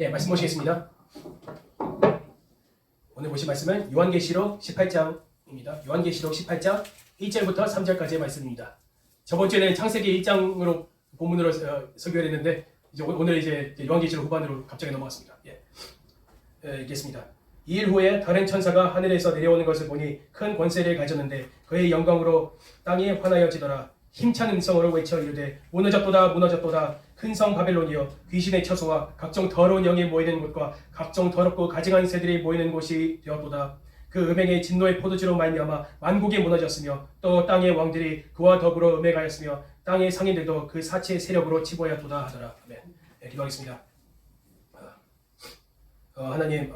예, 말씀 보시겠습니다. 오늘 보실 말씀은 요한계시록 18장입니다. 요한계시록 18장 1절부터 3절까지의 말씀입니다. 저번 주에는 창세기 1장으로 본문으로 설교를 했는데 오늘 이제 요한계시록 후반으로 갑자기 넘어갔습니다. 읽겠습니다. 2일 후에 다른 천사가 하늘에서 내려오는 것을 보니 큰 권세를 가졌는데 그의 영광으로 땅이 환하여지더라. 힘찬 음성으로 외쳐 이르되 무너졌도다 무너졌도다 큰 성 바벨론이여 귀신의 처소와 각종 더러운 영이 모이는 곳과 각종 더럽고 가증한 새들이 모이는 곳이 되었도다. 그 음행의 진노의 포도주로 말미암아 만국이 무너졌으며 또 땅의 왕들이 그와 더불어 음행하였으며 땅의 상인들도 그 사치의 세력으로 치부하였도다 하더라. 아멘. 네, 기도하겠습니다. 하나님,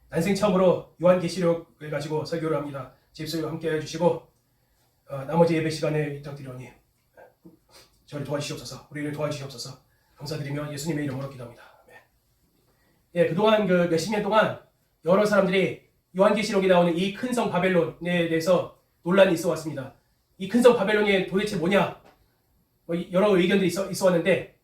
난생 처음으로 요한계시록을 가지고 설교를 합니다. 집수와 함께 해주시고 나머지 예배 시간을 부탁드리오니 저를 도와주시옵소서, 우리를 도와주시옵소서 감사드리며 예수님의 이름으로 기도합니다. 아멘. 예, 그동안 그 몇십 년 동안 여러 사람들이 요한계시록에 나오는 이 큰 성 바벨론에 대해서 논란이 있어 왔습니다. 이 큰 성 바벨론이 도대체 뭐냐? 여러 의견들이 있어 왔는데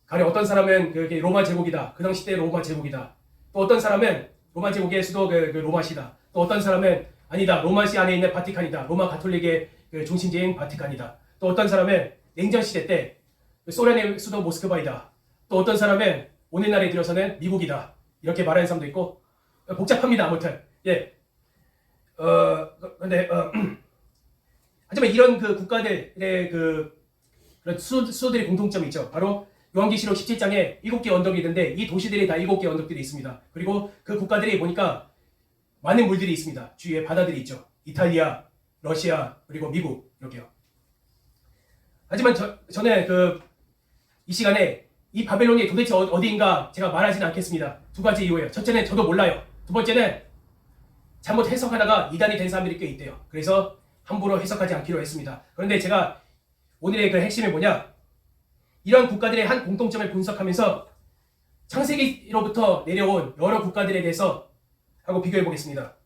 가령 어떤 사람은 그게 로마 제국이다. 그 당시 때 로마 제국이다. 또 어떤 사람은 로마 제국의 수도 그 로마시다. 또 어떤 사람은 아니다. 로마시 안에 있는 바티칸이다. 로마 가톨릭의 그 중심지인 바티칸이다. 또 어떤 사람은 냉전 시대 때 소련의 수도 모스크바이다. 또 어떤 사람은 오늘날에 들어서는 미국이다. 이렇게 말하는 사람도 있고 복잡합니다. 아무튼 예. 근데 하지만 이런 그 국가들의 그런 수도들의 공통점이 있죠. 바로 요한계시록 17장에 7개 언덕이 있는데 이 도시들이 다 7개 언덕들이 있습니다. 그리고 그 국가들이 보니까 많은 물들이 있습니다. 주위에 바다들이 있죠. 이탈리아, 러시아, 그리고 미국 이렇게요. 하지만 저는 이 시간에 이 바벨론이 도대체 어디인가 제가 말하지는 않겠습니다. 두 가지 이유예요. 첫째는 저도 몰라요. 두 번째는 잘못 해석하다가 이단이 된 사람들이 꽤 있대요. 그래서 함부로 해석하지 않기로 했습니다. 그런데 제가 오늘의 그 핵심이 뭐냐? 이러한 국가들의 한 공통점을 분석하면서 창세기로부터 내려온 여러 국가들에 대해서 하고 비교해 보겠습니다.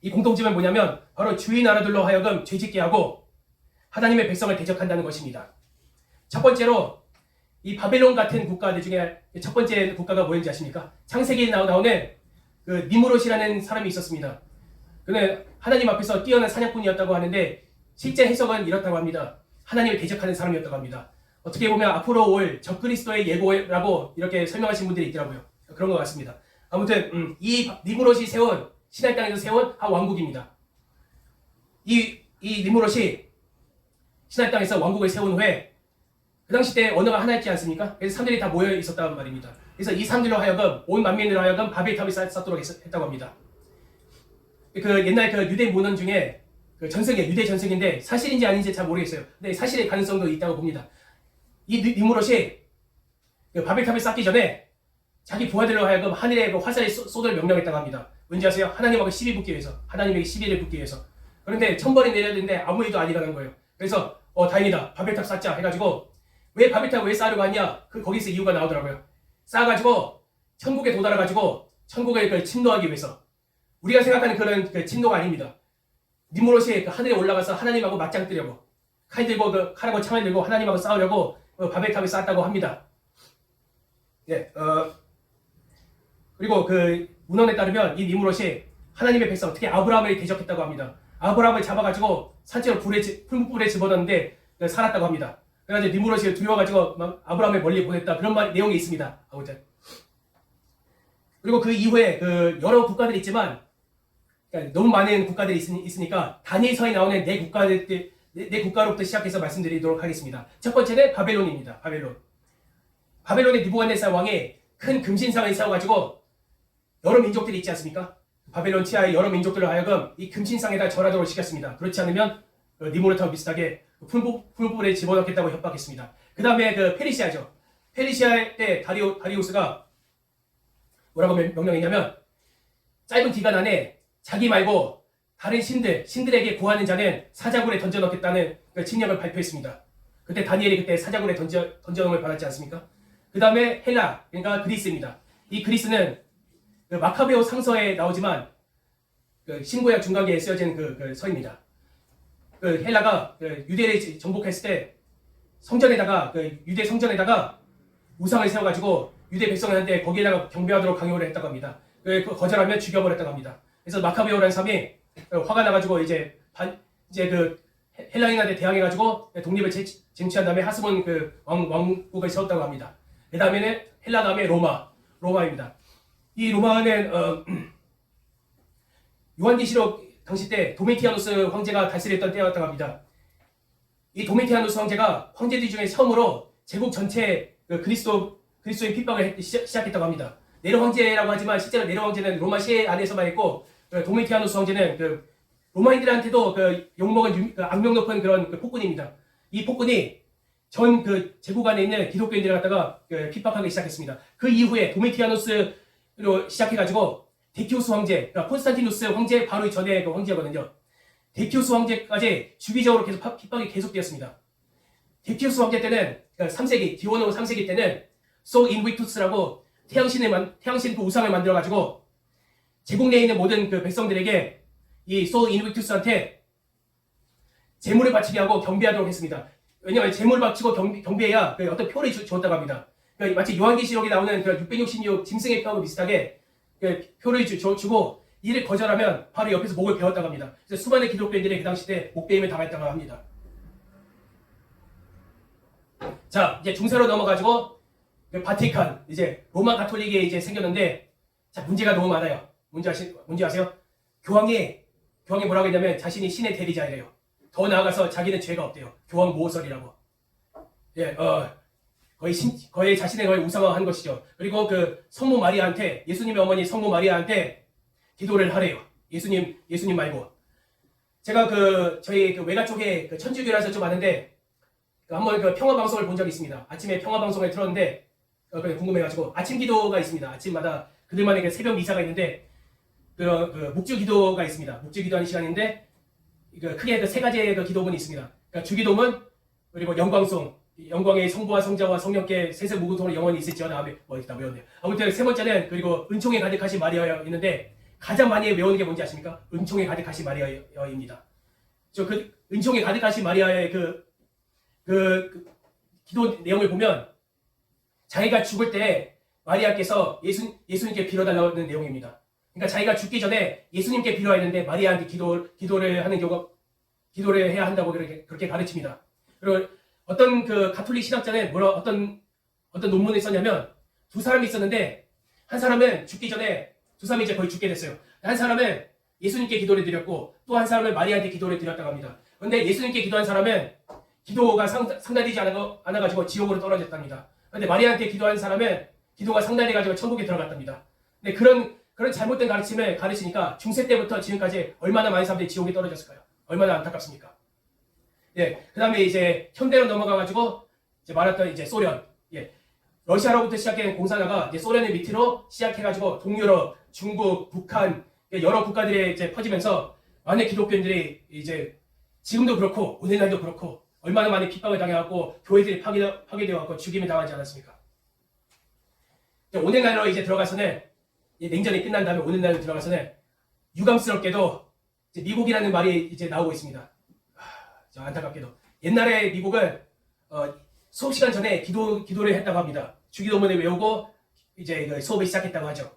이 공통점은 뭐냐면 바로 주위 나라들로 하여금 죄짓게 하고 하나님의 백성을 대적한다는 것입니다. 첫 번째로 이 바벨론 같은 국가들 중에 첫 번째 국가가 뭐였는지 아십니까? 창세기에 나오는 그 니무롯이라는 사람이 있었습니다. 그는 하나님 앞에서 뛰어난 사냥꾼이었다고 하는데 실제 해석은 이렇다고 합니다. 하나님을 대적하는 사람이었다고 합니다. 어떻게 보면 앞으로 올 적그리스도의 예고라고 이렇게 설명하신 분들이 있더라고요. 그런 것 같습니다. 아무튼 이 니무롯이 세운 시나이 땅에서 세운 한 왕국입니다. 이 니무롯이 시나이 땅에서 왕국을 세운 후에 그 당시 때 언어가 하나였지 않습니까? 그래서 사람들이 다 모여 있었단 말입니다. 그래서 이 사람들로 하여금 온 만민으로 하여금 바벨탑을 쌓도록 했다고 합니다. 그 옛날 그 유대 문헌 중에 그 전승이에요. 유대 전승인데 사실인지 아닌지 잘 모르겠어요. 근데 사실의 가능성도 있다고 봅니다. 이 니무롯이 그 바벨탑을 쌓기 전에 자기 부하들로 하여금 하늘에 그 화살을 쏟을 명령했다고 합니다. 왠지 아세요? 하나님하고 시비 붙기 위해서. 하나님에게 시비를 붙기 위해서. 그런데 천벌이 내렸는데 아무 일도 안 일어난 거예요. 그래서 다행이다. 바벨탑 쌓자 해가지고 왜 바벨탑 왜 쌓으려고 하냐? 거기서 이유가 나오더라고요. 쌓아가지고 천국에 도달해가지고 천국을 침노하기 위해서. 우리가 생각하는 그런 침노가 아닙니다. 니무롯이 하늘에 올라가서 하나님하고 맞짱 뜨려고 칼 들고 칼하고 창을 들고 하나님하고 싸우려고 바벨탑을 쌓았다고 합니다. 예, 그리고 그 문헌에 따르면 이 니무롯이 하나님의 백성, 특히 아브라함을 대적했다고 합니다. 아브라함을 잡아가지고 산채로 풀무불에 집어넣는데 살았다고 합니다. 그래가지고 니무롯이 두려워가지고 아브라함을 멀리 보냈다 그런 내용이 있습니다. 아무튼 그리고 그 이후에 그 여러 국가들이 있지만 그러니까 너무 많은 국가들이 있으니까 다니엘서에 나오는 네 국가로부터 시작해서 말씀드리도록 하겠습니다. 첫 번째는 바벨론입니다. 바벨론의 느부갓네살 왕이 큰 금신상을 세워가지고 여러 민족들이 있지 않습니까? 바벨론 치하의 여러 민족들을 하여금 이 금신상에다 절하도록 시켰습니다. 그렇지 않으면 니무롯하고 비슷하게 풀무불에 집어넣겠다고 협박했습니다. 그 다음에 그 페르시아죠. 페르시아 때 다리우스가 뭐라고 명령했냐면 짧은 기간 안에 자기 말고 다른 신들에게 구하는 자는 사자굴에 던져넣겠다는 칙령을 발표했습니다. 그때 다니엘이 그때 사자굴에 던져넣음을 받았지 않습니까? 그 다음에 헬라, 그러니까 그리스입니다. 이 그리스는 마카베오 상서에 나오지만 신구약 중간기에 쓰여진 그 서입니다. 헬라가 유대를 정복했을 때 성전에다가 유대 성전에다가 우상을 세워가지고 유대 백성한테 거기에다가 경배하도록 강요를 했다고 합니다. 거절하면 죽여버렸다고 합니다. 그래서 마카베오라는 사람이 화가 나가지고 이제 그 헬라인한테 대항해가지고 독립을 쟁취한 다음에 하스본 그 왕국을 세웠다고 합니다. 그 다음에는 헬라 다음에 로마입니다. 이 로마는 요한계시록 당시 때 도미티아누스 황제가 다스렸던 때였다고 합니다. 이 도미티아누스 황제가 황제들 중에 처음으로 제국 전체 그리스도인 핍박을 시작했다고 합니다. 네로 황제라고 하지만 실제로 네로 황제는 로마 시해 안에서만 했고 도미티아누스 황제는 로마인들한테도 욕먹은 악명 높은 그런 폭군입니다. 이 폭군이 전 제국 안에 있는 기독교인들을 갖다가 핍박하기 시작했습니다. 그 이후에 도미티아누스로 시작해가지고 데키우스 황제, 그러니까 콘스탄티누스 황제 바로 전에 그 황제거든요. 데키우스 황제까지 주기적으로 계속 핍박이 계속되었습니다. 데키우스 황제 때는 3세기, 디오노 3세기 때는 소 인비투스라고 태양신 그 우상을 만들어가지고 제국 내에 있는 모든 그 백성들에게 이 소 인비투스한테 제물을 바치게 하고 경배하도록 했습니다. 왜냐하면 제물 바치고 경배해야 어떤 표를 주었다고 합니다. 그러니까 마치 요한계시록에 나오는 666 짐승의 표하고 비슷하게 표를 주고 이를 거절하면 바로 옆에서 목을 베었다고 합니다. 그래서 수많은 기독교인들이 그 당시 때 목베임을 당했다고 합니다. 자, 이제 중세로 넘어가지고 바티칸, 이제 로마 가톨릭이 이제 생겼는데, 자, 문제가 너무 많아요. 뭔지 아세요? 교황이 뭐라고 했냐면 자신이 신의 대리자이래요. 더 나아가서 자기는 죄가 없대요. 교황 모호설이라고. 예, 거의 자신의 우상화한 것이죠. 그리고 성모 마리아한테, 예수님의 어머니 성모 마리아한테 기도를 하래요. 예수님 말고. 제가 저희 외가 쪽에 천주교라서 좀 아는데, 한번 평화방송을 본 적이 있습니다. 아침에 평화방송을 틀었는데, 궁금해가지고, 아침 기도가 있습니다. 아침마다 그들만의 새벽 미사가 있는데, 묵주 기도가 있습니다. 묵주 기도하는 시간인데, 크게 세 가지의 기도문이 있습니다. 그러니까 주기도문, 그리고 영광의 성부와 성자와 성령께 세세무궁토록 영원히 있을지어다. 다 외웠네요. 아무튼 세 번째는 그리고 은총에 가득하신 마리아여 있는데 가장 많이 외우는 게 뭔지 아십니까? 은총에 가득하신 마리아여입니다. 은총에 가득하신 마리아의 기도 내용을 보면 자기가 죽을 때 마리아께서 예수님께 빌어달라는 내용입니다. 그러니까 자기가 죽기 전에 예수님께 빌어했는데 마리아한테 기도를 해야 한다고 그렇게 가르칩니다. 그리고 어떤 가톨릭 신학자는 어떤 논문을 썼냐면 두 사람이 있었는데 한 사람은 죽기 전에 두 사람이 이제 거의 죽게 됐어요. 한 사람은 예수님께 기도를 드렸고 또 한 사람은 마리아한테 기도를 드렸다고 합니다. 그런데 예수님께 기도한 사람은 기도가 상달되지 않아가지고 지옥으로 떨어졌답니다. 그런데 마리아한테 기도한 사람은 기도가 상달돼가지고 천국에 들어갔답니다. 근데 그런 잘못된 가르침을 가르치니까 중세 때부터 지금까지 얼마나 많은 사람들이 지옥에 떨어졌을까요? 얼마나 안타깝습니까? 예, 그 다음에 이제 현대로 넘어가가지고 이제 말했던 이제 소련, 예, 러시아로부터 시작된 공산화가 이제 소련의 밑으로 시작해가지고 동유럽, 중국, 북한 여러 국가들에 이제 퍼지면서 많은 기독교인들이 이제 지금도 그렇고 오늘날도 그렇고 얼마나 많이 핍박을 당해갖고 교회들이 파괴되어갖고 죽임을 당하지 않았습니까? 오늘날로 이제 들어가서는 냉전이 끝난 다음에 오늘날로 들어가서는 유감스럽게도 이제 미국이라는 말이 이제 나오고 있습니다. 안타깝게도 옛날에 미국은 수업 시간 전에 기도를 했다고 합니다. 주기도문을 외우고 이제 수업을 시작했다고 하죠.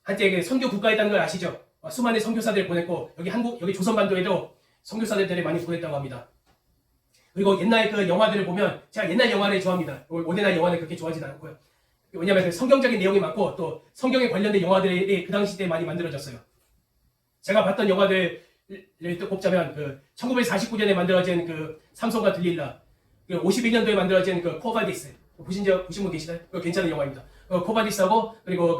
한때 선교 국가였다는 걸 아시죠? 수많은 선교사들을 보냈고 여기 조선반도에도 선교사들을 많이 보냈다고 합니다. 그리고 옛날 영화들을 보면 제가 옛날 영화를 좋아합니다. 오늘날 영화는 그렇게 좋아하지 않고요. 왜냐하면 성경적인 내용이 많고 또 성경에 관련된 영화들이 그 당시 때 많이 만들어졌어요. 제가 봤던 영화들을 또 꼽자면 1949년에 만들어진 삼손과 들릴라, 51년도에 만들어진 코바디스 보신 분 계시나요? 괜찮은 영화입니다. 코바디스하고 그리고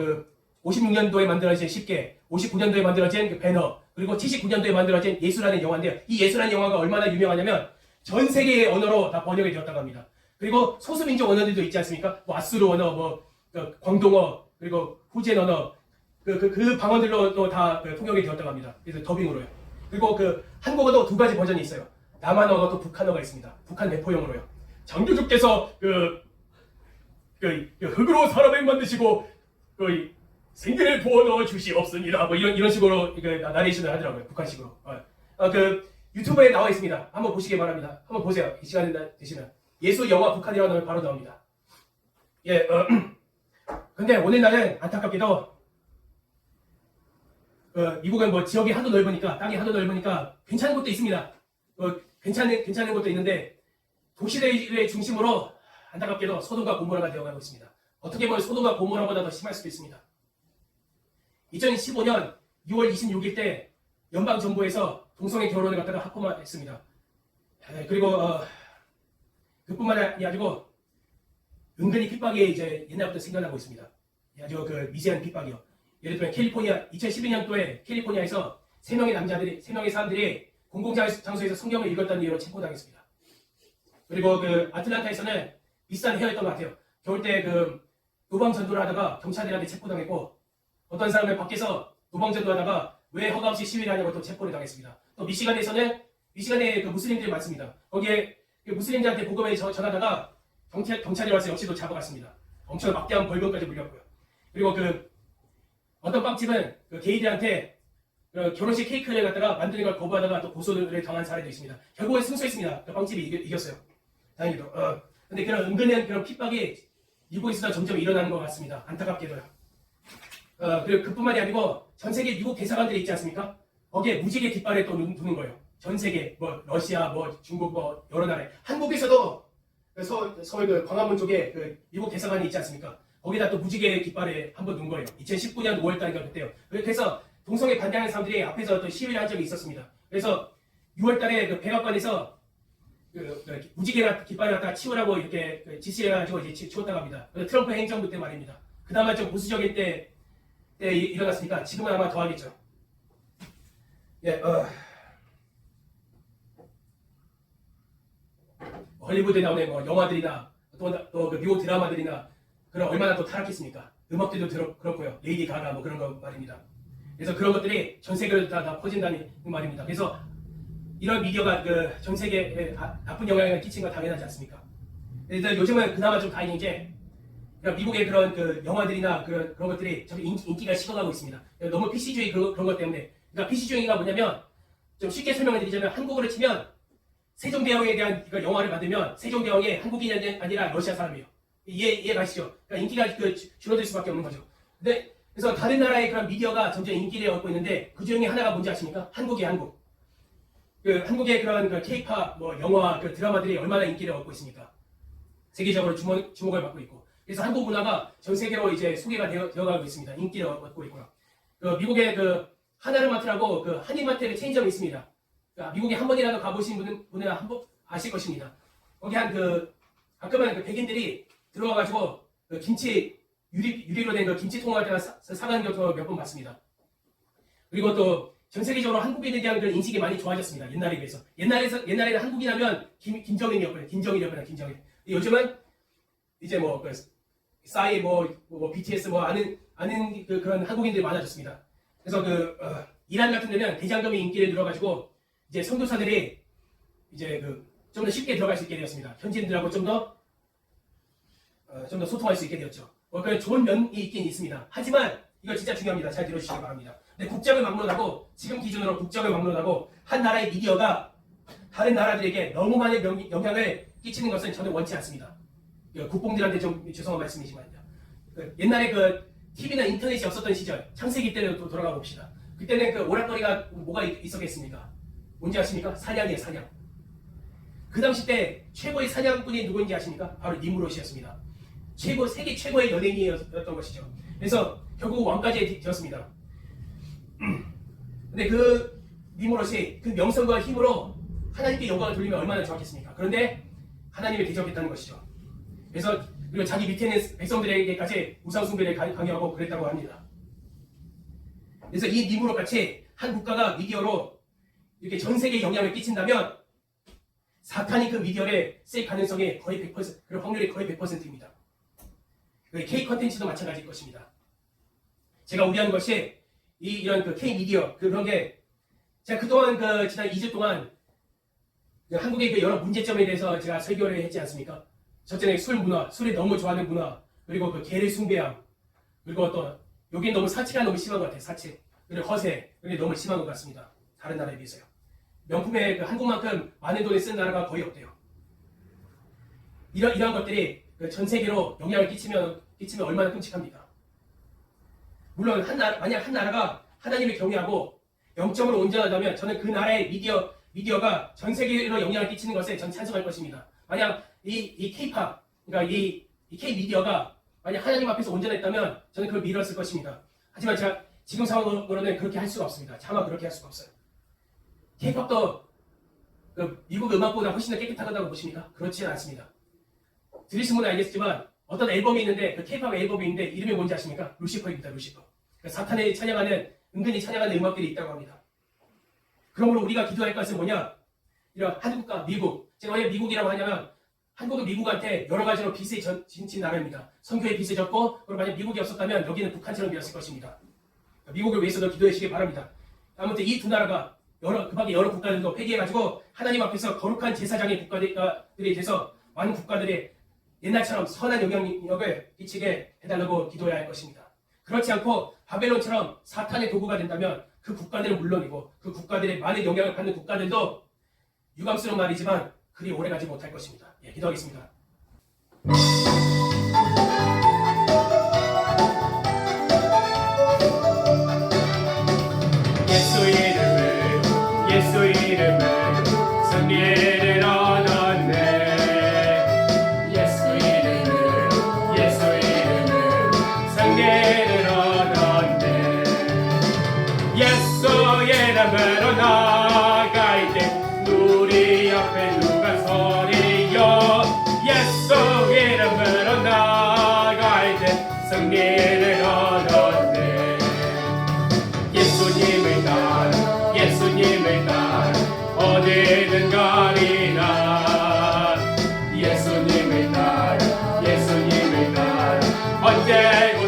56년도에 만들어진 10개, 59년도에 만들어진 배너, 그리고 79년도에 만들어진 예수라는 영화인데요. 이 예수라는 영화가 얼마나 유명하냐면 전 세계의 언어로 다 번역이 되었다고 합니다. 그리고 소수민족 언어들도 있지 않습니까? 아수르 언어, 광동어, 그리고 후젠 언어, 그 방언들로 또 다 통역이 되었다고 합니다. 그래서 더빙으로요. 그리고 한국어도 두 가지 버전이 있어요. 남한어가 또 북한어가 있습니다. 북한 내포용으로요. 장교주께서 흙으로 사람을 만드시고 생기를 부어넣어 주시옵습니다. 뭐 이런 식으로 나레이션을 하더라고요. 북한식으로. 유튜브에 나와 있습니다. 한번 보시기 바랍니다. 한번 보세요. 이 시간에 되시면 예수 영화 북한이라고 넣으면 바로 나옵니다. 예, 근데 오늘날은 안타깝게도 미국은 뭐 지역이 하도 넓으니까 땅이 하도 넓으니까 괜찮은 곳도 있습니다. 괜찮은 곳도 있는데 도시를 중심으로 안타깝게도 소돔과 고모라가 되어가고 있습니다. 어떻게 보면 소돔과 고모라보다 더 심할 수도 있습니다. 2015년 6월 26일 때 연방 정부에서 동성애 결혼을 갖다가 합법화했습니다. 그리고 그뿐만이 아니고 은근히 핍박이 이제 옛날부터 생겨나고 있습니다. 아주 그 미세한 핍박이요. 예를 들면 캘리포니아 2012년도에 캘리포니아에서 3명의 사람들이 공공장소에서 성경을 읽었다는 이유로 체포당했습니다. 그리고 그 아틀란타에서는 비싼 해였던 것 같아요. 겨울 때 그 노방 전도를 하다가 경찰들한테 체포당했고 어떤 사람은 밖에서 노방 전도하다가 왜 허가 없이 시위를 하냐고 또 체포를 당했습니다. 또 미시간에 그 무슬림들이 많습니다. 거기에 그 무슬림들한테 복음을 전하다가 경찰이 와서 역시 또 잡아갔습니다. 엄청 막대한 벌금까지 물렸고요. 그리고 그 어떤 빵집은 그 게이들한테 그 결혼식 케이크를 갖다가 만드는 걸 거부하다가 또 고소를 당한 사례도 있습니다. 결국은 승소했습니다. 그 빵집이 이겼어요. 다행히도. 근데 그런 은근한 그런 핍박이 미국에서도 점점 일어나는 것 같습니다. 안타깝게도요. 그리고 그뿐만이 아니고 전 세계 미국 대사관들이 있지 않습니까? 거기에 무지개 깃발에 또 두는 거예요. 전 세계 뭐 러시아, 뭐 중국, 뭐 여러 나라에 한국에서도 서울 그 광화문 쪽에 그 미국 대사관이 있지 않습니까? 거기다 또 무지개 깃발에 한번 넣은 거예요. 2019년 5월달인가 그때요. 그래서 동성애 반대하는 사람들이 앞에서 또 시위를 한 적이 있었습니다. 그래서 6월달에 그 백악관에서 그 무지개 깃발을 갖다가 치우라고 이렇게 지시해가지고 이제 치웠다고 합니다. 트럼프 행정부 때 말입니다. 그나마 좀 보수적일 때 일어났으니까 지금은 아마 더 하겠죠. 예, 헐리우드에 나오는 뭐 영화들이나 또 그 미국 드라마들이나 그런 얼마나 또 타락했습니까? 음악들도 그렇고요. 레이디 가가 뭐 그런 거 말입니다. 그래서 그런 것들이 전 세계로 다 퍼진다는 말입니다. 그래서 이런 미디어가 그 전 세계에 나쁜 영향을 끼친 건 당연하지 않습니까? 그래서 요즘은 그나마 좀 다행인 게 미국의 그런 그 영화들이나 그런 것들이 좀 인기가 식어가고 있습니다. 너무 PC주의 그런 것 때문에. 그러니까 PC주의가 뭐냐면 좀 쉽게 설명을 드리자면 한국어로 치면 세종대왕에 대한 영화를 만들면 세종대왕이 한국인이 아니라 러시아 사람이에요. 이해 가시죠? 그러니까 인기가 줄어들 수밖에 없는 거죠. 근데 그래서 다른 나라의 그런 미디어가 점점 인기를 얻고 있는데 그 중에 하나가 뭔지 아십니까? 한국. 한국의 그런 K-pop, 뭐 영화, 드라마들이 얼마나 인기를 얻고 있습니까? 세계적으로 주목을 받고 있고. 그래서 한국 문화가 전 세계로 이제 소개가 되어가고 있습니다. 인기를 얻고 있고요. 미국의 하나르마트라고 한인마트의 체인점이 있습니다. 미국에 한 번이라도 가보신 분은 한번 아실 것입니다. 거기 가끔은 백인들이 들어와가지고 김치 유리로 된 김치통을 사가는 것도 몇 번 봤습니다. 그리고 또 전 세계적으로 한국인에 대한 그런 인식이 많이 좋아졌습니다. 옛날에 비해서. 옛날에는 한국인 하면 김정일이었거든요. 김정일. 요즘은 이제 싸이 BTS 아는 그런 한국인들이 많아졌습니다. 그래서 이란 같은 데는 대장금이 인기를 늘어가지고 이제 선교사들이 이제 좀 더 쉽게 들어갈 수 있게 되었습니다. 현지인들하고 좀 더 소통할 수 있게 되었죠. 그런 좋은 면이 있긴 있습니다. 하지만 이거 진짜 중요합니다. 잘 들어주시기 바랍니다. 근데 지금 기준으로 국적을 막론하고 한 나라의 미디어가 다른 나라들에게 너무 많은 영향을 끼치는 것은 저는 원치 않습니다. 국뽕들한테 좀 죄송한 말씀이지만요. 옛날에 TV나 인터넷이 없었던 시절, 창세기 때는 또 돌아가 봅시다. 그때는 오락거리가 뭐가 있었겠습니까? 뭔지 아십니까? 사냥이에요, 사냥. 그 당시 때 최고의 사냥꾼이 누구인지 아십니까? 바로 니무롯이었습니다. 세계 최고의 연예인이었던 것이죠. 그래서 결국 왕까지 되었습니다. 근데 니무롯이 명성과 힘으로 하나님께 영광을 돌리면 얼마나 좋았겠습니까? 그런데 하나님을 대적했다는 것이죠. 그리고 자기 밑에 있는 백성들에게까지 우상숭배를 강요하고 그랬다고 합니다. 그래서 이 니무롯 같이 한 국가가 미디어로 이렇게 전 세계에 영향을 끼친다면 사탄이 그 미디어를 쓸 가능성이 거의 100%, 그런 확률이 거의 100%입니다. K 컨텐츠도 마찬가지일 것입니다. 제가 우려하는 것이 이런 K 미디어 그런 게 제가 그동안 지난 2주 동안 한국의 여러 문제점에 대해서 제가 설교를 했지 않습니까? 첫째는 술 문화, 술을 너무 좋아하는 문화, 그리고 개를 숭배함, 그리고 또 여기 너무 사치가 너무 심한 것 같아요. 사치, 그리고 허세, 이게 너무 심한 것 같습니다. 다른 나라에 비해서요. 명품에 한국만큼 많은 돈을 쓴 나라가 거의 없대요. 이러한 것들이 그 전 세계로 영향을 끼치면 얼마나 끔찍합니까? 물론 만약 한 나라가 하나님을 경외하고 영적으로 온전하다면 저는 그 나라의 미디어가 전 세계로 영향을 끼치는 것에 전 찬성할 것입니다. 만약 이 K-팝, 그러니까 이 K-미디어가 만약 하나님 앞에서 온전했다면 저는 그걸 믿었을 것입니다. 하지만 제가 지금 상황으로는 그렇게 할 수가 없습니다. 차마 그렇게 할 수가 없어요. K-팝도 그 미국 음악보다 훨씬 더 깨끗하다고 보십니까? 그렇지는 않습니다. 들으신 분은 알겠지만 어떤 앨범이 있는데 그 K-팝 앨범이 있는데 이름이 뭔지 아십니까? 루시퍼입니다. 루시퍼. 사탄을 찬양하는 은근히 찬양하는 음악들이 있다고 합니다. 그러므로 우리가 기도할 것은 뭐냐? 이런 한국과 미국. 제가 왜 미국이라고 하냐면 한국은 미국한테 여러 가지로 빚을 진 나라입니다. 선교의 빚을 졌고 그리고 만약 미국이 없었다면 여기는 북한처럼 되었을 것입니다. 미국을 위해서도 기도해 주시기 바랍니다. 아무튼 이 두 나라가 그 밖에 여러 국가들도 회개해가지고 하나님 앞에서 거룩한 제사장의 국가들이 돼서 많은 국가들의 옛날처럼 선한 영향력을 끼치게 해달라고 기도해야 할 것입니다. 그렇지 않고 바벨론처럼 사탄의 도구가 된다면 그 국가들은 물론이고 그 국가들의 많은 영향을 받는 국가들도 유감스러운 말이지만 그리 오래가지 못할 것입니다. 예, 기도하겠습니다. 예수 이름을 승리를 얻었네. 예수 이름을 승리를 얻었네. 예수 이름으로 나아갈 때 우리 앞에 누가 서리요. 예수 이름으로 나아갈 때 승리를 얻었네. 예수님을 따라 어디든 가리라. 예수님을 따라 언제고